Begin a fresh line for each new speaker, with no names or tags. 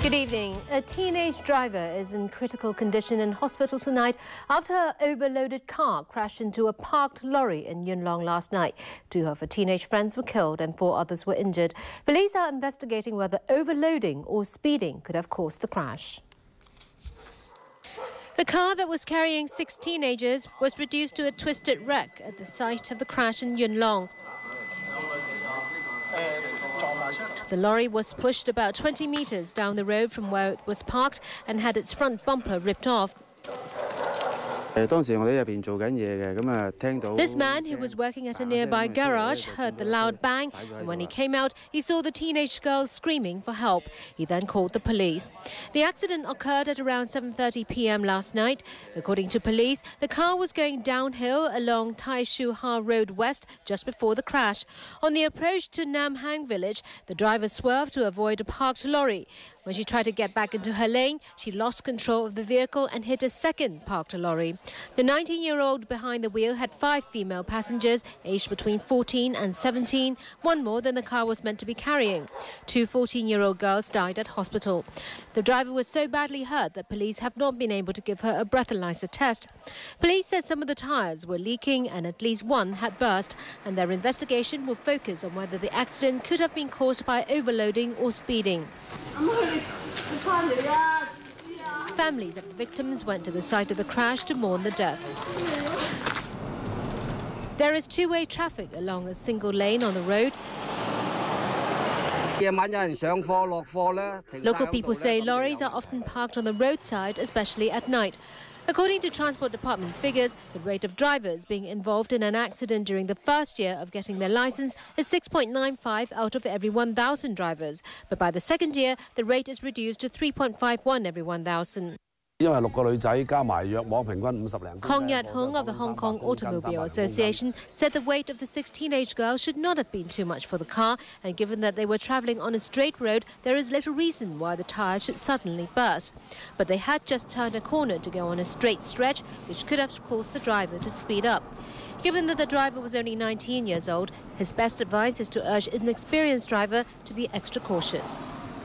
Good evening. A teenage driver is in critical condition in hospital tonight after her overloaded car crashed into a parked lorry in Yuen Long last night. 2 of her teenage friends were killed and 4 others were injured. Police are investigating whether overloading or speeding could have caused the crash. The car that was carrying 6 teenagers was reduced to a twisted wreck at the site of the crash in Yuen Long. The lorry was pushed about 20 meters down the road from where it was parked and had its front bumper ripped off. This man, who was working at a nearby garage, heard the loud bang, and when he came out, he saw the teenage girl screaming for help. He then called the police. The accident occurred at around 7:30 p.m. last night. According to police, the car was going downhill along Tai Shu Ha Road West just before the crash. On the approach to Nam Hang village, the driver swerved to avoid a parked lorry. When she tried to get back into her lane, she lost control of the vehicle and hit a second parked lorry. The 19-year-old behind the wheel had 5 female passengers, aged between 14 and 17, one more than the car was meant to be carrying. 2 14-year-old girls died at hospital. The driver was so badly hurt that police have not been able to give her a breathalyzer test. Police said some of the tyres were leaking and at least one had burst, and their investigation will focus on whether the accident could have been caused by overloading or speeding. Families of the victims went to the site of the crash to mourn the deaths. There is 2-way traffic along a single lane on the road. Local people say lorries are often parked on the roadside, especially at night. According to Transport Department figures, the rate of drivers being involved in an accident during the first year of getting their licence is 6.95 out of every 1,000 drivers. But by the second year, the rate is reduced to 3.51 every 1,000. Kong Yat Hung of the Hong Kong Automobile Association said the weight of the 6 teenage girls should not have been too much for the car, and given that they were travelling on a straight road, there is little reason why the tyres should suddenly burst. But they had just turned a corner to go on a straight stretch, which could have caused the driver to speed up. Given that the driver was only 19 years old, his best advice is to urge an inexperienced driver to be extra cautious.